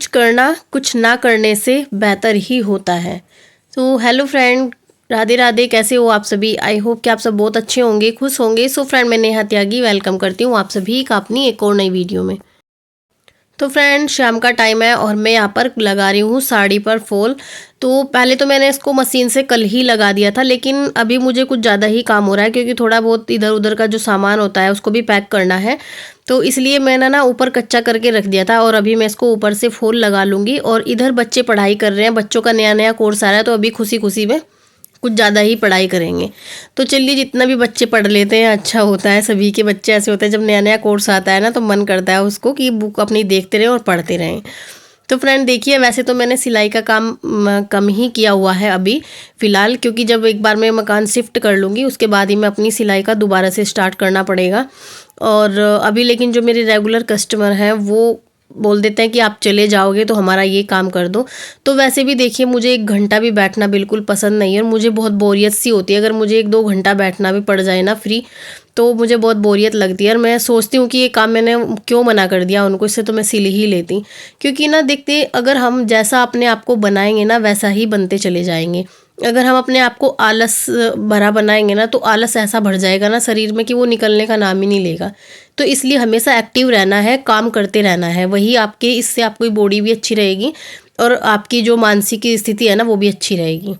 कुछ करना कुछ ना करने से बेहतर ही होता है। तो हेलो फ्रेंड, राधे राधे। कैसे हो आप सभी? आई होप कि आप सब बहुत अच्छे होंगे, खुश होंगे। सो फ्रेंड, मैं नेहा त्यागी वेलकम करती हूँ आप सभी का अपनी एक और नई वीडियो में। तो फ्रेंड, शाम का टाइम है और मैं यहाँ पर लगा रही हूँ साड़ी पर फॉल। तो पहले तो मैंने इसको मशीन से कल ही लगा दिया था, लेकिन अभी मुझे कुछ ज़्यादा ही काम हो रहा है क्योंकि थोड़ा बहुत इधर उधर का जो सामान होता है उसको भी पैक करना है। तो इसलिए मैंने ना ऊपर कच्चा करके रख दिया था और अभी मैं इसको ऊपर से फॉल लगा लूँगी। और इधर बच्चे पढ़ाई कर रहे हैं, बच्चों का नया नया कोर्स आ रहा है, तो अभी खुशी खुशी में कुछ ज़्यादा ही पढ़ाई करेंगे। तो चलिए, जितना भी बच्चे पढ़ लेते हैं अच्छा होता है। सभी के बच्चे ऐसे होते हैं, जब नया नया कोर्स आता है ना तो मन करता है उसको कि बुक अपनी देखते रहें और पढ़ते रहें। तो फ्रेंड देखिए, वैसे तो मैंने सिलाई का काम कम ही किया हुआ है अभी फ़िलहाल, क्योंकि जब एक बार मैं मकान शिफ्ट कर लूँगी उसके बाद ही मैं अपनी सिलाई का दोबारा से स्टार्ट करना पड़ेगा। और अभी लेकिन जो मेरे रेगुलर कस्टमर हैं वो बोल देते हैं कि आप चले जाओगे तो हमारा ये काम कर दो। तो वैसे भी देखिए, मुझे 1 घंटा भी बैठना बिल्कुल पसंद नहीं है और मुझे बहुत बोरियत सी होती है। अगर मुझे 1-2 घंटा बैठना भी पड़ जाए ना फ्री, तो मुझे बहुत बोरियत लगती है और मैं सोचती हूँ कि ये काम मैंने क्यों मना कर दिया उनको, इससे तो मैं सिल ही लेती। क्योंकि ना देखते, अगर हम जैसा अपने आप को बनाएंगे ना वैसा ही बनते चले जाएंगे। अगर हम अपने आप को आलस भरा बनाएंगे ना तो आलस ऐसा भर जाएगा ना शरीर में कि वो निकलने का नाम ही नहीं लेगा। तो इसलिए हमेशा एक्टिव रहना है, काम करते रहना है। वही आपके, इससे आपकी बॉडी भी अच्छी रहेगी और आपकी जो मानसिक स्थिति है ना वो भी अच्छी रहेगी।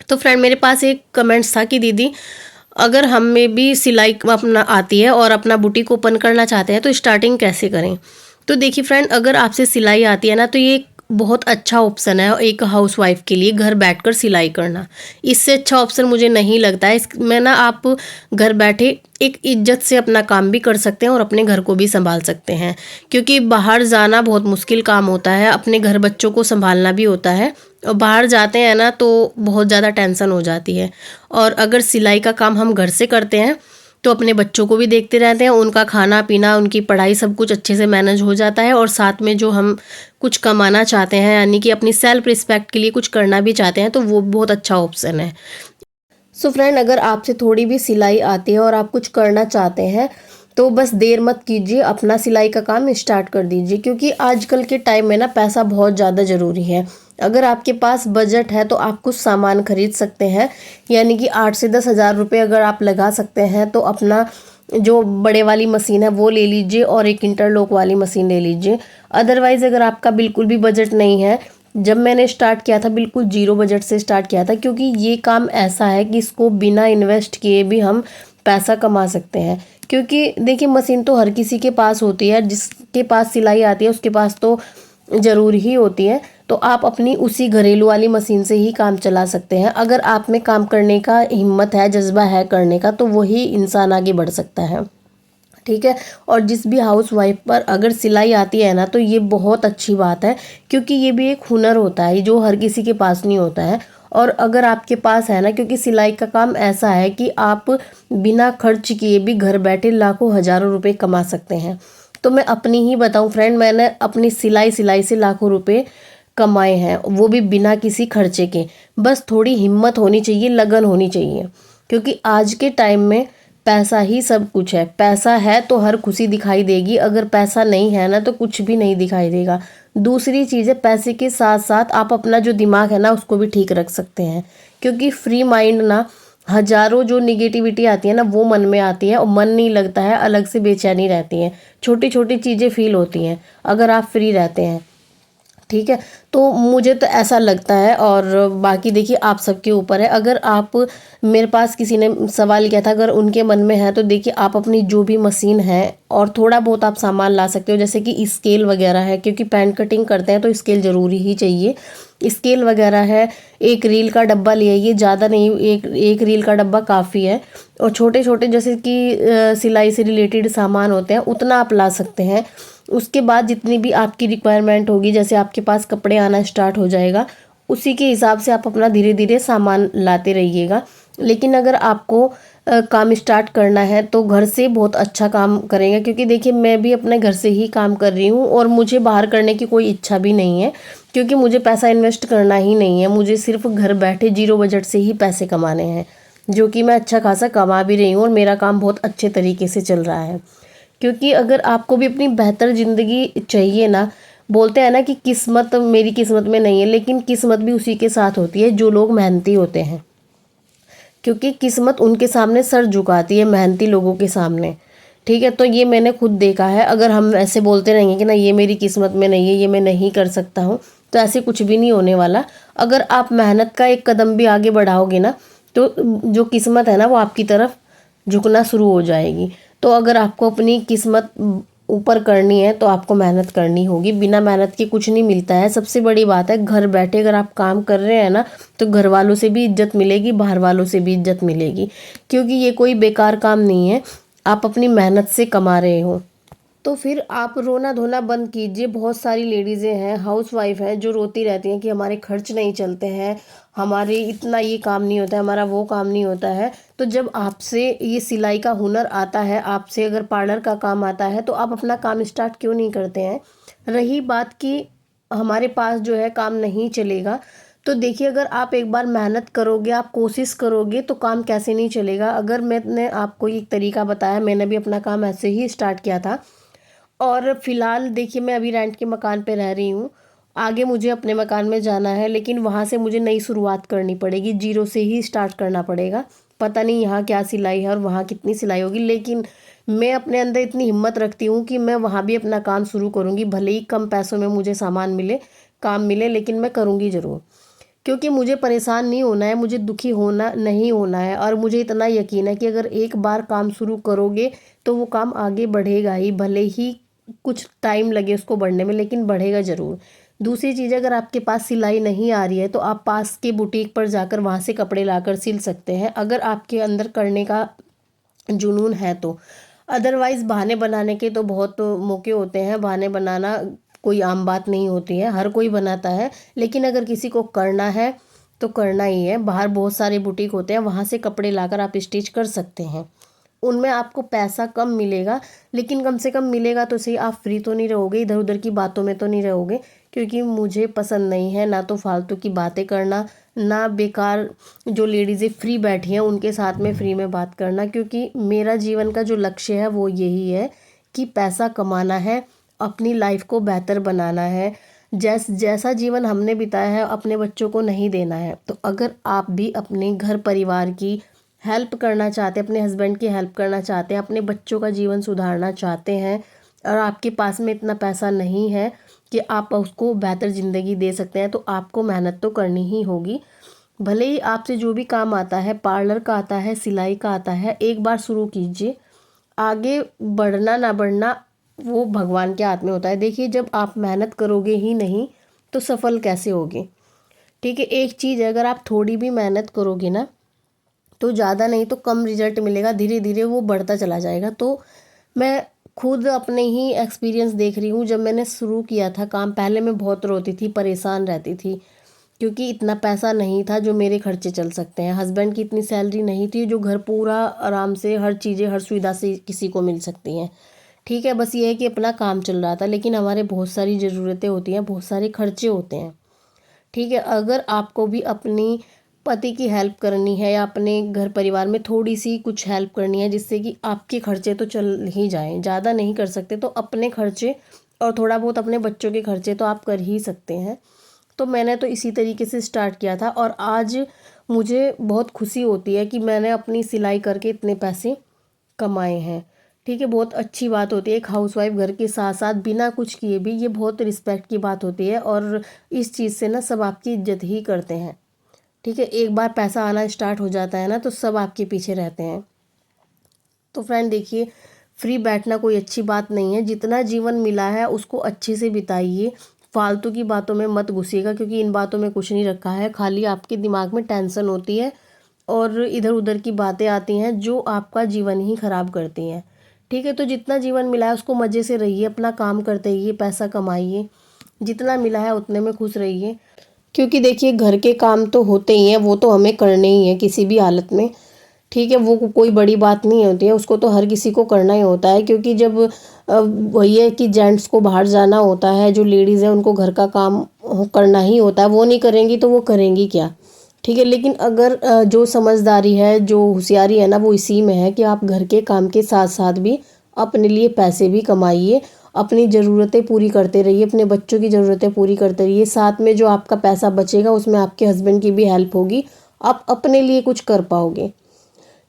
तो फ्रेंड, मेरे पास एक कमेंट्स था कि दीदी, अगर हमें भी सिलाई अपना आती है और अपना बुटीक ओपन करना चाहते हैं तो स्टार्टिंग कैसे करें? तो देखिए फ्रेंड, अगर आपसे सिलाई आती है ना तो ये बहुत अच्छा ऑप्शन है एक हाउसवाइफ के लिए, घर बैठकर सिलाई करना। इससे अच्छा ऑप्शन मुझे नहीं लगता है। इसमें ना आप घर बैठे एक इज्जत से अपना काम भी कर सकते हैं और अपने घर को भी संभाल सकते हैं। क्योंकि बाहर जाना बहुत मुश्किल काम होता है, अपने घर बच्चों को संभालना भी होता है और बाहर जाते हैं ना तो बहुत ज़्यादा टेंशन हो जाती है। और अगर सिलाई का काम हम घर से करते हैं तो अपने बच्चों को भी देखते रहते हैं, उनका खाना पीना, उनकी पढ़ाई सब कुछ अच्छे से मैनेज हो जाता है। और साथ में जो हम कुछ कमाना चाहते हैं, यानी कि अपनी सेल्फ रिस्पेक्ट के लिए कुछ करना भी चाहते हैं, तो वो बहुत अच्छा ऑप्शन है। सो फ्रेंड, अगर आपसे थोड़ी भी सिलाई आती है और आप कुछ करना चाहते हैं तो बस देर मत कीजिए, अपना सिलाई का काम स्टार्ट कर दीजिए। क्योंकि आजकल के टाइम में ना पैसा बहुत ज़्यादा ज़रूरी है। अगर आपके पास बजट है तो आप कुछ सामान खरीद सकते हैं, यानी कि 8 से 10 हज़ार रुपये अगर आप लगा सकते हैं तो अपना जो बड़े वाली मशीन है वो ले लीजिए और एक इंटरलॉक वाली मशीन ले लीजिए। अदरवाइज़ अगर आपका बिल्कुल भी बजट नहीं है, जब मैंने स्टार्ट किया था बिल्कुल ज़ीरो बजट से स्टार्ट किया था, क्योंकि ये काम ऐसा है कि इसको बिना इन्वेस्ट किए भी हम पैसा कमा सकते हैं। क्योंकि देखिए, मशीन तो हर किसी के पास होती है, जिसके पास सिलाई आती है उसके पास तो ज़रूर ही होती है। तो आप अपनी उसी घरेलू वाली मशीन से ही काम चला सकते हैं। अगर आप में काम करने का हिम्मत है, जज्बा है करने का, तो वही इंसान आगे बढ़ सकता है। ठीक है। और जिस भी हाउस वाइफ पर अगर सिलाई आती है ना तो ये बहुत अच्छी बात है, क्योंकि ये भी एक हुनर होता है जो हर किसी के पास नहीं होता है। और अगर आपके पास है ना, क्योंकि सिलाई का काम ऐसा है कि आप बिना खर्च किए भी घर बैठे लाखों हज़ारों रुपए कमा सकते हैं। तो मैं अपनी ही बताऊं फ्रेंड, मैंने अपनी सिलाई से लाखों रुपए कमाए हैं, वो भी बिना किसी खर्चे के। बस थोड़ी हिम्मत होनी चाहिए, लगन होनी चाहिए। क्योंकि आज के टाइम में पैसा ही सब कुछ है। पैसा है तो हर खुशी दिखाई देगी, अगर पैसा नहीं है ना तो कुछ भी नहीं दिखाई देगा। दूसरी चीज़ है, पैसे के साथ साथ आप अपना जो दिमाग है ना उसको भी ठीक रख सकते हैं। क्योंकि फ्री माइंड ना, हजारों जो निगेटिविटी आती है ना वो मन में आती है और मन नहीं लगता है, अलग से बेचैनी रहती है, छोटी छोटी चीज़ें फील होती हैं अगर आप फ्री रहते हैं। ठीक है। तो मुझे तो ऐसा लगता है। और बाकी देखिए, आप सबके ऊपर है। अगर आप, मेरे पास किसी ने सवाल किया था, अगर उनके मन में है तो देखिए, आप अपनी जो भी मशीन है और थोड़ा बहुत आप सामान ला सकते हो, जैसे कि स्केल वगैरह है, क्योंकि पैंट कटिंग करते हैं तो स्केल ज़रूरी ही चाहिए। स्केल वगैरह है, एक रील का डब्बा ले आइए, ज़्यादा नहीं, एक रील का डब्बा काफ़ी है। और छोटे छोटे जैसे कि सिलाई से रिलेटेड सामान होते हैं उतना आप ला सकते हैं। उसके बाद जितनी भी आपकी रिक्वायरमेंट होगी, जैसे आपके पास कपड़े आना स्टार्ट हो जाएगा, उसी के हिसाब से आप अपना धीरे धीरे सामान लाते रहिएगा। लेकिन अगर आपको काम स्टार्ट करना है तो घर से बहुत अच्छा काम करेंगे। क्योंकि देखिए, मैं भी अपने घर से ही काम कर रही हूँ और मुझे बाहर करने की कोई इच्छा भी नहीं है, क्योंकि मुझे पैसा इन्वेस्ट करना ही नहीं है। मुझे सिर्फ घर बैठे ज़ीरो बजट से ही पैसे कमाने हैं, जो कि मैं अच्छा खासा कमा भी रही हूँ और मेरा काम बहुत अच्छे तरीके से चल रहा है। क्योंकि अगर आपको भी अपनी बेहतर ज़िंदगी चाहिए ना, बोलते हैं ना कि किस्मत मेरी किस्मत में नहीं है, लेकिन किस्मत भी उसी के साथ होती है जो लोग मेहनती होते हैं, क्योंकि किस्मत उनके सामने सर झुकाती है, मेहनती लोगों के सामने। ठीक है, तो ये मैंने खुद देखा है। अगर हम ऐसे बोलते रहेंगे कि ना ये मेरी किस्मत में नहीं है, ये मैं नहीं कर सकता हूँ, तो ऐसे कुछ भी नहीं होने वाला। अगर आप मेहनत का एक कदम भी आगे बढ़ाओगे ना, तो जो किस्मत है ना वो आपकी तरफ झुकना शुरू हो जाएगी। तो अगर आपको अपनी किस्मत ऊपर करनी है तो आपको मेहनत करनी होगी। बिना मेहनत के कुछ नहीं मिलता है। सबसे बड़ी बात है, घर बैठे अगर आप काम कर रहे हैं ना, तो घर वालों से भी इज्जत मिलेगी, बाहर वालों से भी इज्जत मिलेगी, क्योंकि ये कोई बेकार काम नहीं है, आप अपनी मेहनत से कमा रहे हो। तो फिर आप रोना धोना बंद कीजिए। बहुत सारी लेडीज़ें हैं, हाउस वाइफ हैं, जो रोती रहती हैं कि हमारे खर्च नहीं चलते हैं, हमारे इतना ये काम नहीं होता है, हमारा वो काम नहीं होता है। तो जब आपसे ये सिलाई का हुनर आता है, आपसे अगर पार्लर का काम आता है, तो आप अपना काम स्टार्ट क्यों नहीं करते हैं। रही बात कि हमारे पास जो है काम नहीं चलेगा, तो देखिए अगर आप एक बार मेहनत करोगे, आप कोशिश करोगे, तो काम कैसे नहीं चलेगा। अगर मैंने आपको एक तरीका बताया, मैंने भी अपना काम ऐसे ही स्टार्ट किया था, और फ़िलहाल देखिए मैं अभी रेंट के मकान पे रह रही हूँ। आगे मुझे अपने मकान में जाना है, लेकिन वहाँ से मुझे नई शुरुआत करनी पड़ेगी, ज़ीरो से ही स्टार्ट करना पड़ेगा। पता नहीं यहाँ क्या सिलाई है और वहाँ कितनी सिलाई होगी, लेकिन मैं अपने अंदर इतनी हिम्मत रखती हूँ कि मैं वहाँ भी अपना काम शुरू करूँगी। भले ही कम पैसों में मुझे सामान मिले, काम मिले, लेकिन मैं करूँगी ज़रूर। क्योंकि मुझे परेशान नहीं होना है, मुझे दुखी होना नहीं होना है, और मुझे इतना यकीन है कि अगर एक बार काम शुरू करोगे तो वो काम आगे बढ़ेगा ही, भले ही कुछ टाइम लगे उसको बढ़ने में, लेकिन बढ़ेगा ज़रूर। दूसरी चीज़, अगर आपके पास सिलाई नहीं आ रही है तो आप पास के बुटीक पर जाकर वहाँ से कपड़े लाकर सिल सकते हैं, अगर आपके अंदर करने का जुनून है तो। अदरवाइज़ बहाने बनाने के तो बहुत मौके होते हैं, बहाने बनाना कोई आम बात नहीं होती है, हर कोई बनाता है, लेकिन अगर किसी को करना है तो करना ही है। बाहर बहुत सारे बुटीक होते हैं, वहाँ से कपड़े लाकर आप स्टिच कर सकते हैं। उनमें आपको पैसा कम मिलेगा, लेकिन कम से कम मिलेगा तो सही, आप फ्री तो नहीं रहोगे, इधर उधर की बातों में तो नहीं रहोगे, क्योंकि मुझे पसंद नहीं है ना तो फालतू की बातें करना, ना बेकार जो लेडीज़ें फ्री बैठी हैं उनके साथ में फ्री में बात करना। क्योंकि मेरा जीवन का जो लक्ष्य है वो यही है कि पैसा कमाना है, अपनी लाइफ को बेहतर बनाना है। जैसा जीवन हमने बिताया है अपने बच्चों को नहीं देना है। तो अगर आप भी अपने घर परिवार की हेल्प करना चाहते हैं, अपने हस्बैंड की हेल्प करना चाहते हैं, अपने बच्चों का जीवन सुधारना चाहते हैं, और आपके पास में इतना पैसा नहीं है कि आप उसको बेहतर ज़िंदगी दे सकते हैं, तो आपको मेहनत तो करनी ही होगी। भले ही आपसे जो भी काम आता है, पार्लर का आता है, सिलाई का आता है, एक बार शुरू कीजिए। आगे बढ़ना ना बढ़ना वो भगवान के हाथ में होता है। देखिए जब आप मेहनत करोगे ही नहीं तो सफल कैसे होगे। ठीक है, एक चीज़ है, अगर आप थोड़ी भी मेहनत करोगे ना, तो ज़्यादा नहीं तो कम रिजल्ट मिलेगा, धीरे धीरे वो बढ़ता चला जाएगा। तो मैं खुद अपने ही एक्सपीरियंस देख रही हूँ। जब मैंने शुरू किया था काम, पहले मैं बहुत रोती थी, परेशान रहती थी, क्योंकि इतना पैसा नहीं था जो मेरे खर्चे चल सकते हैं। हस्बैंड की इतनी सैलरी नहीं थी जो घर पूरा आराम से हर चीज़ें, हर सुविधा से किसी को मिल सकती हैं। ठीक है, बस ये है कि अपना काम चल रहा था, लेकिन हमारे बहुत सारी ज़रूरतें होती हैं, बहुत सारे खर्चे होते हैं। ठीक है, अगर आपको भी अपनी पति की हेल्प करनी है या अपने घर परिवार में थोड़ी सी कुछ हेल्प करनी है, जिससे कि आपके खर्चे तो चल ही जाएं, ज़्यादा नहीं कर सकते तो अपने खर्चे और थोड़ा बहुत अपने बच्चों के खर्चे तो आप कर ही सकते हैं। तो मैंने तो इसी तरीके से स्टार्ट किया था, और आज मुझे बहुत खुशी होती है कि मैंने अपनी सिलाई करके इतने पैसे कमाए हैं। ठीक है, बहुत अच्छी बात होती है। एक हाउसवाइफ घर के साथ साथ बिना कुछ किए भी, ये बहुत रिस्पेक्ट की बात होती है, और इस चीज़ से ना सब आपकी इज्जत ही करते हैं। ठीक है, एक बार पैसा आना स्टार्ट हो जाता है ना, तो सब आपके पीछे रहते हैं। तो फ्रेंड देखिए, फ्री बैठना कोई अच्छी बात नहीं है। जितना जीवन मिला है उसको अच्छे से बिताइए, फालतू की बातों में मत घुसिएगा, क्योंकि इन बातों में कुछ नहीं रखा है, खाली आपके दिमाग में टेंशन होती है और इधर उधर की बातें आती हैं जो आपका जीवन ही खराब करती हैं। ठीक है, तो जितना जीवन मिला है उसको मज़े से रहिए, अपना काम करते रहिए, पैसा कमाइए, जितना मिला है उतने में खुश रहिए। क्योंकि देखिए घर के काम तो होते ही हैं, वो तो हमें करने ही हैं किसी भी हालत में। ठीक है, वो कोई बड़ी बात नहीं होती है, उसको तो हर किसी को करना ही होता है। क्योंकि जब वही है कि जेंट्स को बाहर जाना होता है, जो लेडीज़ है उनको घर का काम करना ही होता है, वो नहीं करेंगी तो वो करेंगी क्या। ठीक है, लेकिन अगर जो समझदारी है, जो होशियारी है ना, वो इसी में है कि आप घर के काम के साथ साथ भी अपने लिए पैसे भी कमाइए, अपनी ज़रूरतें पूरी करते रहिए, अपने बच्चों की ज़रूरतें पूरी करते रहिए। साथ में जो आपका पैसा बचेगा उसमें आपके हस्बैंड की भी हेल्प होगी, आप अपने लिए कुछ कर पाओगे।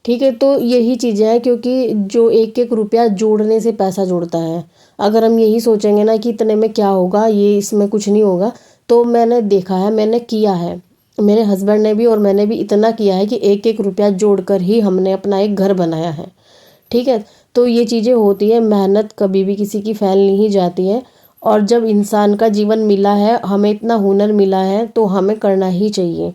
ठीक है, तो यही चीज़ें हैं, क्योंकि जो एक एक रुपया जोड़ने से पैसा जुड़ता है। अगर हम यही सोचेंगे ना कि इतने में क्या होगा, ये इसमें कुछ नहीं होगा, तो मैंने देखा है, मैंने किया है, मेरे हस्बैंड ने भी और मैंने भी इतना किया है कि एक एक रुपया जोड़कर ही हमने अपना एक घर बनाया है। ठीक है, तो ये चीज़ें होती है, मेहनत कभी भी किसी की फैल नहीं जाती है। और जब इंसान का जीवन मिला है, हमें इतना हुनर मिला है, तो हमें करना ही चाहिए।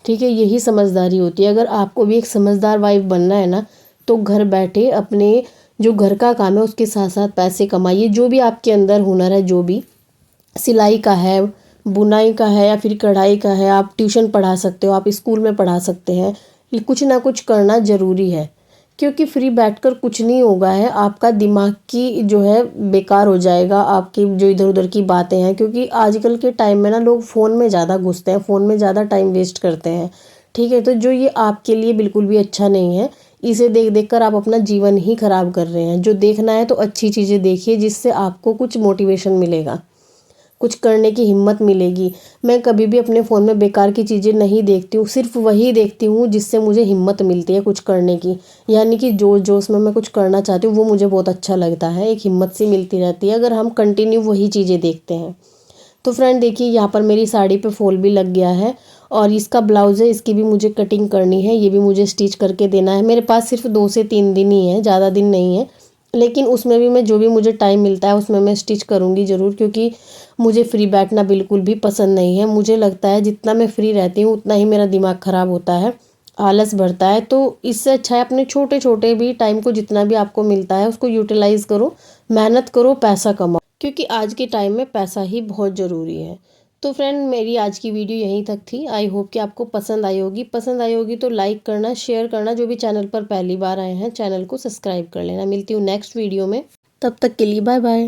ठीक है, यही समझदारी होती है। अगर आपको भी एक समझदार वाइफ बनना है ना, तो घर बैठे अपने जो घर का काम है उसके साथ साथ पैसे कमाइए। जो भी आपके अंदर हुनर है, जो भी सिलाई का है, बुनाई का है, या फिर कढ़ाई का है, आप ट्यूशन पढ़ा सकते हो, आप स्कूल में पढ़ा सकते हैं। ये कुछ ना कुछ करना ज़रूरी है, क्योंकि फ्री बैठकर कुछ नहीं होगा है, आपका दिमाग की जो है बेकार हो जाएगा, आपकी जो इधर उधर की बातें हैं। क्योंकि आजकल के टाइम में ना लोग फ़ोन में ज़्यादा घुसते हैं, फ़ोन में ज़्यादा टाइम वेस्ट करते हैं। ठीक है, तो जो ये आपके लिए बिल्कुल भी अच्छा नहीं है। इसे देख देख कर आप अपना जीवन ही ख़राब कर रहे हैं। जो देखना है तो अच्छी चीज़ें देखिए, जिससे आपको कुछ मोटिवेशन मिलेगा, कुछ करने की हिम्मत मिलेगी। मैं कभी भी अपने फ़ोन में बेकार की चीज़ें नहीं देखती हूँ, सिर्फ वही देखती हूँ जिससे मुझे हिम्मत मिलती है कुछ करने की। यानी कि जोश जोश में मैं कुछ करना चाहती हूँ, वो मुझे बहुत अच्छा लगता है, एक हिम्मत सी मिलती रहती है अगर हम कंटिन्यू वही चीज़ें देखते हैं। तो फ्रेंड देखिए, यहाँ पर मेरी साड़ी पे फॉल भी लग गया है, और इसका ब्लाउज़ है, इसकी भी मुझे कटिंग करनी है, ये भी मुझे स्टिच करके देना है। मेरे पास सिर्फ 2 से 3 दिन ही है, ज़्यादा दिन नहीं है, लेकिन उसमें भी मैं जो भी मुझे टाइम मिलता है उसमें मैं स्टिच करूँगी ज़रूर। क्योंकि मुझे फ्री बैठना बिल्कुल भी पसंद नहीं है। मुझे लगता है जितना मैं फ्री रहती हूँ उतना ही मेरा दिमाग ख़राब होता है, आलस बढ़ता है। तो इससे अच्छा है अपने छोटे छोटे भी टाइम को, जितना भी आपको मिलता है उसको यूटिलाइज़ करो, मेहनत करो, पैसा कमाओ, क्योंकि आज के टाइम में पैसा ही बहुत ज़रूरी है। तो फ्रेंड मेरी आज की वीडियो यहीं तक थी। आई होप कि आपको पसंद आई होगी तो लाइक करना, शेयर करना। जो भी चैनल पर पहली बार आए हैं चैनल को सब्सक्राइब कर लेना। मिलती हूँ नेक्स्ट वीडियो में, तब तक के लिए बाय बाय।